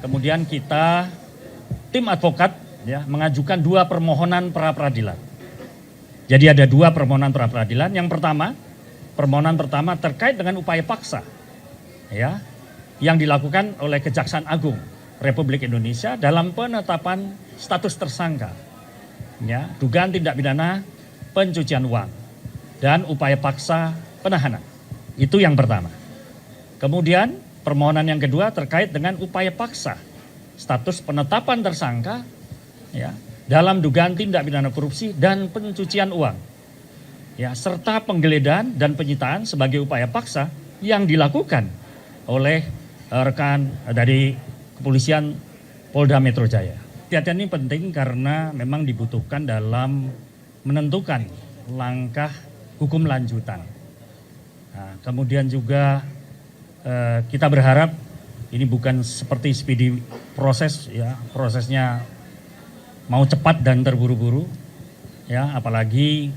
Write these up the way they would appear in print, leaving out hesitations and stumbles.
Kemudian kita tim advokat ya mengajukan 2 permohonan pra peradilan. Jadi ada 2 permohonan pra peradilan. Yang pertama, permohonan pertama terkait dengan upaya paksa ya yang dilakukan oleh Kejaksaan Agung Republik Indonesia dalam penetapan status tersangka ya dugaan tindak pidana pencucian uang dan upaya paksa penahanan. Itu yang pertama. Kemudian permohonan yang kedua terkait dengan upaya paksa status penetapan tersangka ya dalam dugaan tindak pidana korupsi dan pencucian uang ya serta penggeledahan dan penyitaan sebagai upaya paksa yang dilakukan oleh rekan dari kepolisian Polda Metro Jaya. Kehati-hatian ini penting karena memang dibutuhkan dalam menentukan langkah hukum lanjutan. Nah, kemudian juga kita berharap ini bukan seperti speedy proses ya, prosesnya mau cepat dan terburu-buru ya, apalagi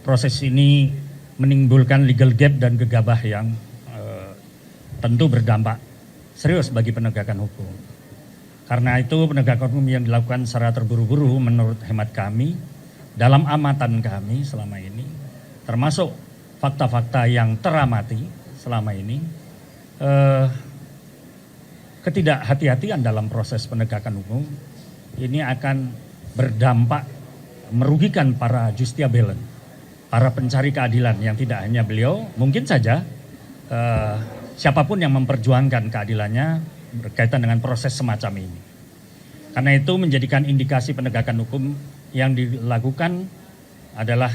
proses ini menimbulkan legal gap dan gegabah yang tentu berdampak serius bagi penegakan hukum. Karena itu penegakan hukum yang dilakukan secara terburu-buru menurut hemat kami dalam amatan kami selama ini termasuk fakta-fakta yang teramati selama ini ketidakhati-hatian dalam proses penegakan hukum ini akan berdampak merugikan para justiciable, para pencari keadilan yang tidak hanya beliau, mungkin saja siapapun yang memperjuangkan keadilannya berkaitan dengan proses semacam ini. Karena itu menjadikan indikasi penegakan hukum yang dilakukan adalah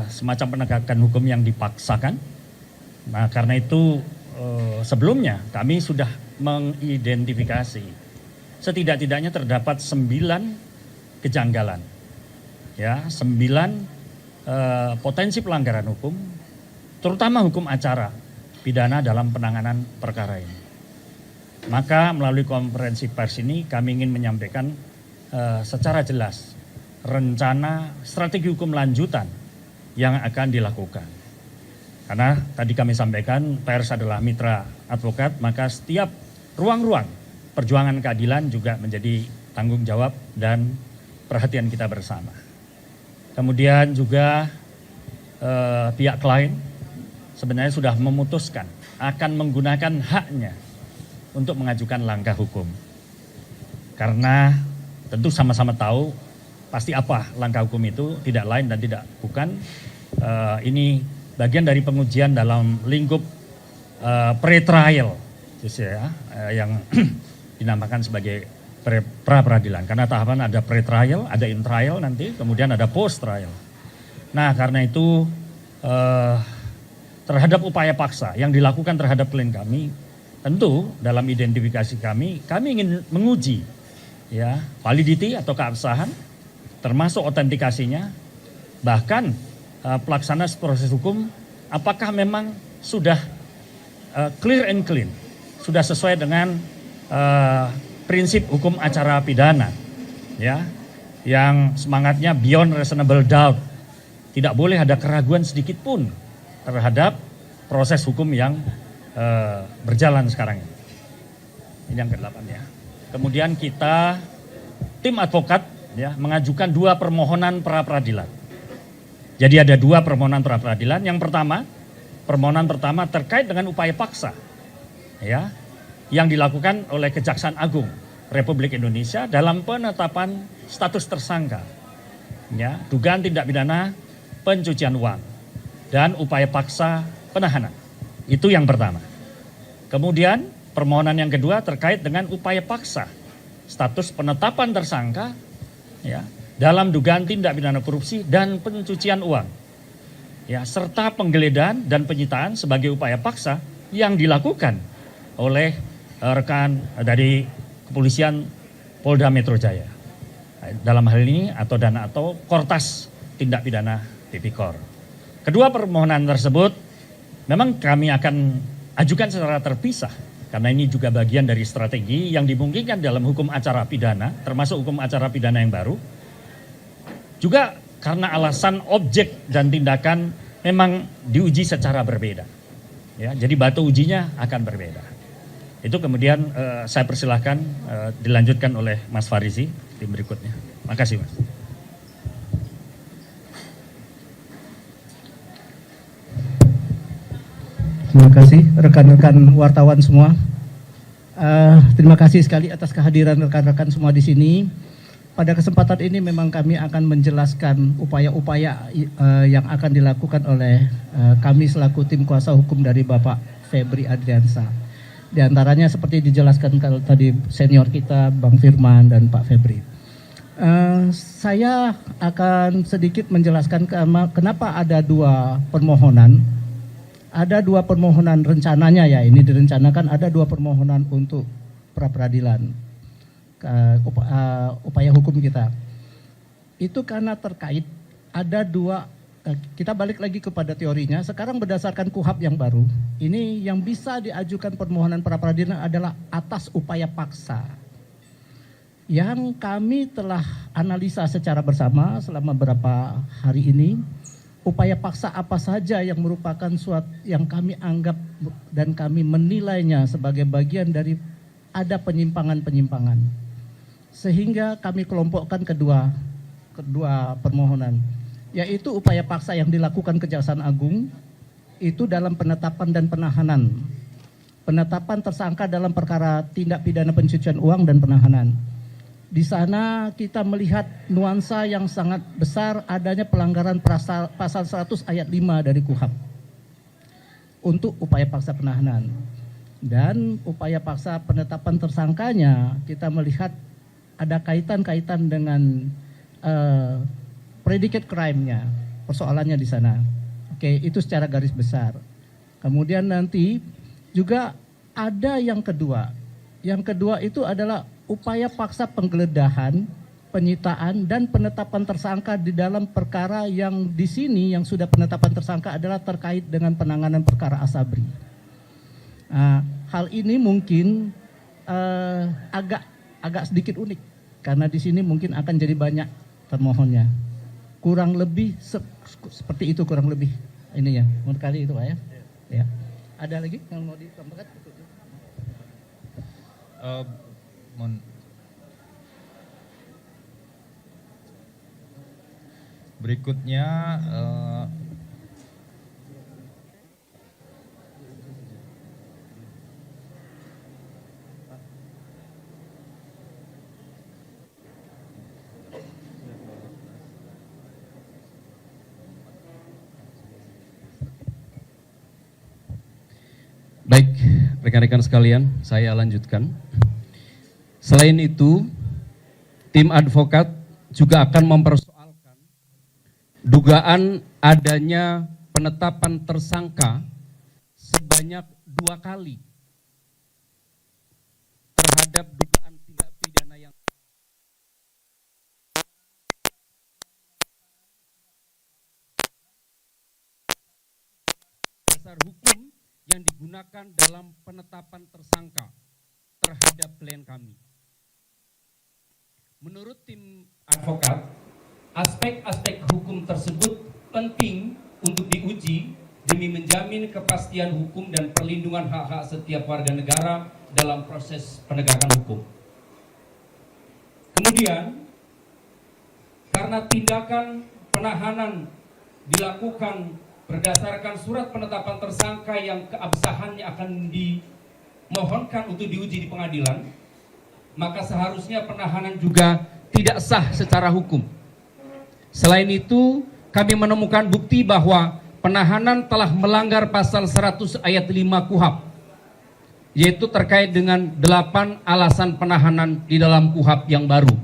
semacam penegakan hukum yang dipaksakan. Nah, karena itu sebelumnya kami sudah mengidentifikasi setidak-tidaknya terdapat 9 kejanggalan, ya 9 potensi pelanggaran hukum, terutama hukum acara pidana dalam penanganan perkara ini. Maka melalui konferensi pers ini kami ingin menyampaikan secara jelas rencana strategi hukum lanjutan yang akan dilakukan. Karena tadi kami sampaikan pers adalah mitra advokat, maka setiap ruang-ruang perjuangan keadilan juga menjadi tanggung jawab dan perhatian kita bersama. Kemudian juga pihak klien sebenarnya sudah memutuskan akan menggunakan haknya untuk mengajukan langkah hukum. Karena tentu sama-sama tahu pasti apa langkah hukum itu, tidak lain dan tidak bukan ini bagian dari pengujian dalam lingkup pre-trial ya, yang dinamakan sebagai pra-peradilan. Karena tahapan ada pre-trial, ada in-trial nanti, kemudian ada post-trial. Nah karena itu terhadap upaya paksa yang dilakukan terhadap klien kami, tentu dalam identifikasi kami ingin menguji ya validity atau keabsahan, termasuk autentikasinya, bahkan pelaksanaan proses hukum apakah memang sudah clear and clean, sudah sesuai dengan prinsip hukum acara pidana ya, yang semangatnya beyond reasonable doubt, tidak boleh ada keraguan sedikit pun terhadap proses hukum yang berjalan sekarang ini. Ini yang ke-8 ya. Kemudian kita tim advokat ya mengajukan 2 permohonan pra peradilan. Jadi ada 2 permohonan pra peradilan. Yang pertama, permohonan pertama terkait dengan upaya paksa ya yang dilakukan oleh Kejaksaan Agung Republik Indonesia dalam penetapan status tersangka ya dugaan tindak pidana pencucian uang dan upaya paksa penahanan. Itu yang pertama. Kemudian permohonan yang kedua terkait dengan upaya paksa status penetapan tersangka ya dalam dugaan tindak pidana korupsi dan pencucian uang ya serta penggeledahan dan penyitaan sebagai upaya paksa yang dilakukan oleh rekan dari kepolisian Polda Metro Jaya. Dalam hal ini atau dana atau Kortas Tindak Pidana Tipikor. Kedua permohonan tersebut memang kami akan ajukan secara terpisah karena ini juga bagian dari strategi yang dimungkinkan dalam hukum acara pidana, termasuk hukum acara pidana yang baru. Juga karena alasan objek dan tindakan memang diuji secara berbeda. Ya, jadi batu ujinya akan berbeda. Itu kemudian saya persilahkan dilanjutkan oleh Mas Farizi tim berikutnya. Makasih Mas. Terima kasih rekan-rekan wartawan semua. Terima kasih sekali atas kehadiran rekan-rekan semua di sini. Pada kesempatan ini memang kami akan menjelaskan upaya-upaya yang akan dilakukan oleh kami selaku tim kuasa hukum dari Bapak Febri Adriansyah. Di antaranya seperti dijelaskan kalau tadi senior kita Bang Firman dan Pak Febri. Saya akan sedikit menjelaskan kenapa ada dua permohonan. Ada dua permohonan rencananya ya, ini direncanakan ada dua permohonan untuk pra-peradilan upaya hukum kita. Itu karena terkait ada dua, kita balik lagi kepada teorinya, sekarang berdasarkan KUHP yang baru, ini yang bisa diajukan permohonan pra-peradilan adalah atas upaya paksa. Yang kami telah analisa secara bersama selama beberapa hari ini, upaya paksa apa saja yang merupakan suatu yang kami anggap dan kami menilainya sebagai bagian dari ada penyimpangan-penyimpangan. Sehingga kami kelompokkan kedua permohonan, yaitu upaya paksa yang dilakukan Kejaksaan Agung itu dalam penetapan dan penahanan. Penetapan tersangka dalam perkara tindak pidana pencucian uang dan penahanan. Di sana kita melihat nuansa yang sangat besar adanya pelanggaran pasal 100 ayat 5 dari KUHP untuk upaya paksa penahanan. Dan upaya paksa penetapan tersangkanya kita melihat ada kaitan-kaitan dengan predicate crime-nya, persoalannya di sana. Oke, itu secara garis besar. Kemudian nanti juga ada yang kedua. Yang kedua itu adalah upaya paksa penggeledahan, penyitaan, dan penetapan tersangka di dalam perkara yang di sini yang sudah penetapan tersangka adalah terkait dengan penanganan perkara Asabri. Nah, hal ini mungkin agak sedikit unik karena di sini mungkin akan jadi banyak termohonnya. Kurang lebih seperti itu kurang lebih ini ya. Menurut kali itu Pak ya. Ya. Ada lagi yang mau ditambahkan? Berikutnya baik, rekan-rekan sekalian, saya lanjutkan. Selain itu, tim advokat juga akan mempersoalkan dugaan adanya penetapan tersangka sebanyak 2 kali terhadap dugaan tindak pidana yang dasar hukum yang digunakan dalam penetapan tersangka terhadap klien kami. Menurut tim advokat, aspek-aspek hukum tersebut penting untuk diuji demi menjamin kepastian hukum dan perlindungan hak-hak setiap warga negara dalam proses penegakan hukum. Kemudian, karena tindakan penahanan dilakukan berdasarkan surat penetapan tersangka yang keabsahannya akan dimohonkan untuk diuji di pengadilan, maka seharusnya penahanan juga tidak sah secara hukum. Selain itu, kami menemukan bukti bahwa penahanan telah melanggar pasal 100 ayat 5 KUHP, yaitu terkait dengan 8 alasan penahanan di dalam KUHP yang baru.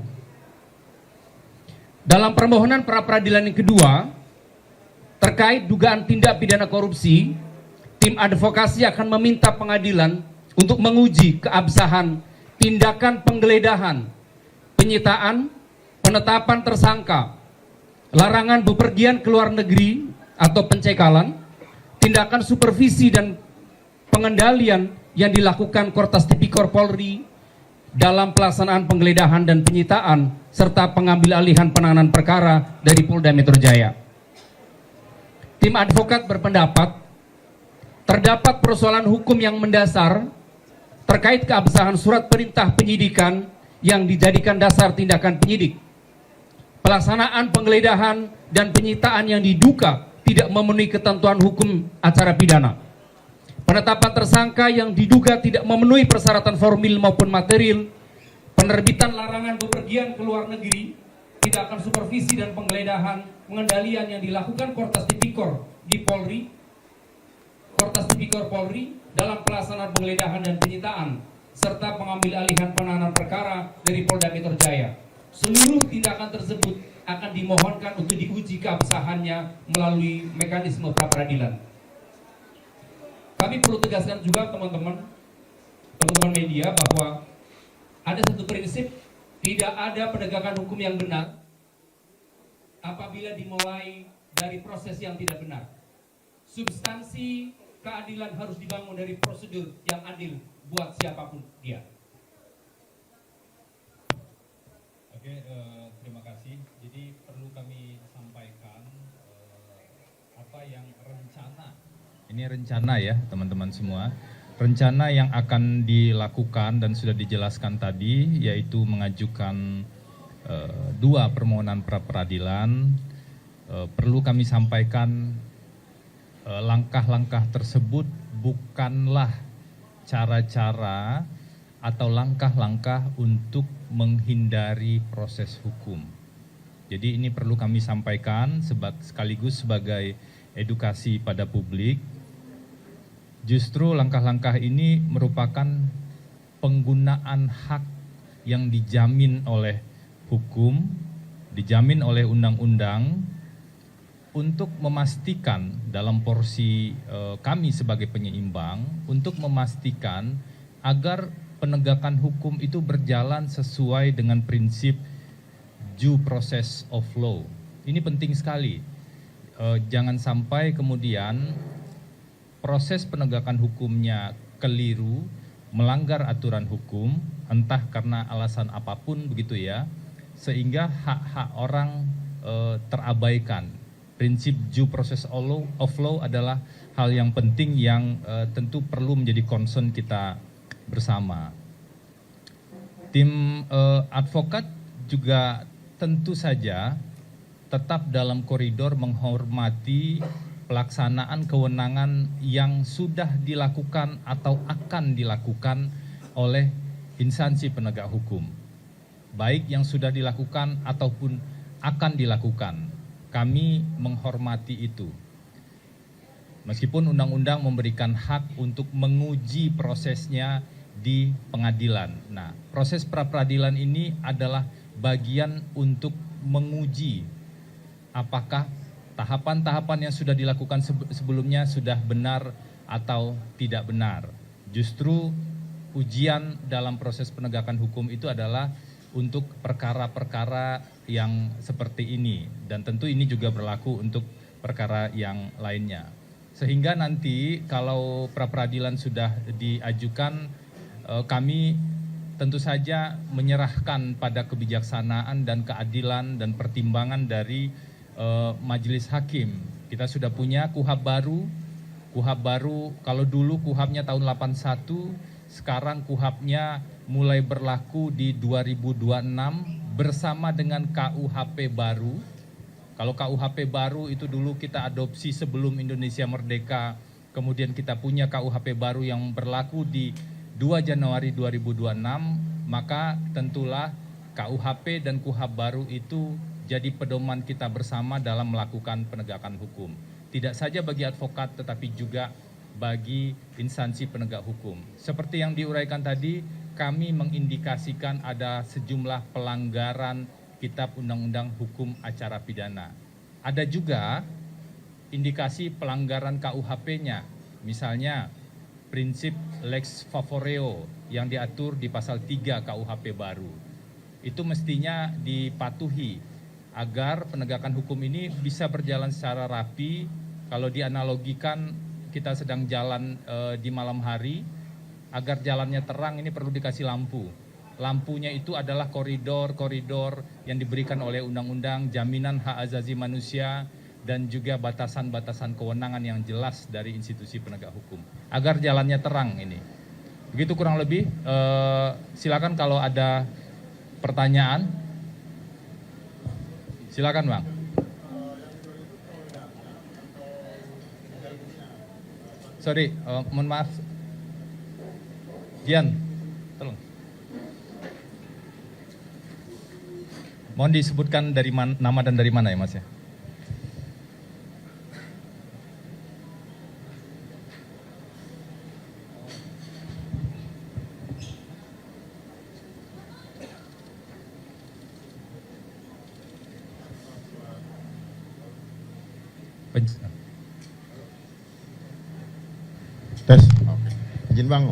Dalam permohonan pra-peradilan yang kedua, terkait dugaan tindak pidana korupsi, tim advokasi akan meminta pengadilan untuk menguji keabsahan tindakan penggeledahan, penyitaan, penetapan tersangka, larangan bepergian ke luar negeri atau pencekalan, tindakan supervisi dan pengendalian yang dilakukan Kortas Tipikor Polri dalam pelaksanaan penggeledahan dan penyitaan, serta pengambil alihan penanganan perkara dari Polda Metro Jaya. Tim advokat berpendapat, terdapat persoalan hukum yang mendasar terkait keabsahan surat perintah penyidikan yang dijadikan dasar tindakan penyidik, pelaksanaan penggeledahan dan penyitaan yang diduga tidak memenuhi ketentuan hukum acara pidana, penetapan tersangka yang diduga tidak memenuhi persyaratan formil maupun material, penerbitan larangan bepergian ke luar negeri, tindakan supervisi dan penggeledahan pengendalian yang dilakukan Kortas Tipikor di Polri, Kortas Tipikor Polri dalam pelaksanaan penggeledahan dan penyitaan, serta pengambil alihan penanganan perkara dari Polda Metro Jaya. Seluruh tindakan tersebut akan dimohonkan untuk diuji keabsahannya melalui mekanisme pra-peradilan. Kami perlu tegaskan juga teman-teman media bahwa ada satu prinsip, tidak ada penegakan hukum yang benar apabila dimulai dari proses yang tidak benar. Substansi keadilan harus dibangun dari prosedur yang adil buat siapapun dia. Oke, terima kasih. Jadi perlu kami sampaikan apa yang rencana. Ini rencana ya teman-teman semua. Rencana yang akan dilakukan dan sudah dijelaskan tadi, yaitu mengajukan 2 permohonan pra-peradilan. Perlu kami sampaikan langkah-langkah tersebut bukanlah cara-cara atau langkah-langkah untuk menghindari proses hukum. Jadi ini perlu kami sampaikan sekaligus sebagai edukasi pada publik. Justru langkah-langkah ini merupakan penggunaan hak yang dijamin oleh hukum, dijamin oleh undang-undang, untuk memastikan dalam porsi kami sebagai penyeimbang, untuk memastikan agar penegakan hukum itu berjalan sesuai dengan prinsip due process of law. Ini penting sekali. Jangan sampai kemudian proses penegakan hukumnya keliru, melanggar aturan hukum, entah karena alasan apapun begitu ya, sehingga hak-hak orang terabaikan. Prinsip due process of law adalah hal yang penting yang tentu perlu menjadi concern kita bersama. Tim advokat juga tentu saja tetap dalam koridor menghormati pelaksanaan kewenangan yang sudah dilakukan atau akan dilakukan oleh instansi penegak hukum, baik yang sudah dilakukan ataupun akan dilakukan. Kami menghormati itu. Meskipun undang-undang memberikan hak untuk menguji prosesnya di pengadilan. Nah, proses pra-peradilan ini adalah bagian untuk menguji apakah tahapan-tahapan yang sudah dilakukan sebelumnya sudah benar atau tidak benar. Justru ujian dalam proses penegakan hukum itu adalah untuk perkara-perkara yang seperti ini, dan tentu ini juga berlaku untuk perkara yang lainnya. Sehingga nanti kalau pra-peradilan sudah diajukan, kami tentu saja menyerahkan pada kebijaksanaan dan keadilan dan pertimbangan dari majelis hakim. Kita sudah punya KUHAP baru, kalau dulu KUHAP-nya tahun 81, sekarang KUHAP-nya mulai berlaku di 2026 bersama dengan KUHP baru. Kalau KUHP baru itu dulu kita adopsi sebelum Indonesia merdeka, kemudian kita punya KUHP baru yang berlaku di 2 Januari 2026, maka tentulah KUHP dan KUHAP baru itu jadi pedoman kita bersama dalam melakukan penegakan hukum. Tidak saja bagi advokat tetapi juga bagi instansi penegak hukum. Seperti yang diuraikan tadi, kami mengindikasikan ada sejumlah pelanggaran Kitab Undang-Undang Hukum Acara Pidana. Ada juga indikasi pelanggaran KUHP-nya, misalnya prinsip lex favoreo yang diatur di pasal 3 KUHP baru. Itu mestinya dipatuhi agar penegakan hukum ini bisa berjalan secara rapi. Kalau dianalogikan kita sedang jalan di malam hari, agar jalannya terang ini perlu dikasih lampu. Lampunya itu adalah koridor-koridor yang diberikan oleh undang-undang, jaminan hak asasi manusia, dan juga batasan-batasan kewenangan yang jelas dari institusi penegak hukum. Agar jalannya terang ini. Begitu kurang lebih. Silakan kalau ada pertanyaan. Silakan Bang. Sorry, mohon maaf. Gian, tolong. Mohon disebutkan dari nama dan dari mana ya Mas ya? Tes. Oke. Izin Bang,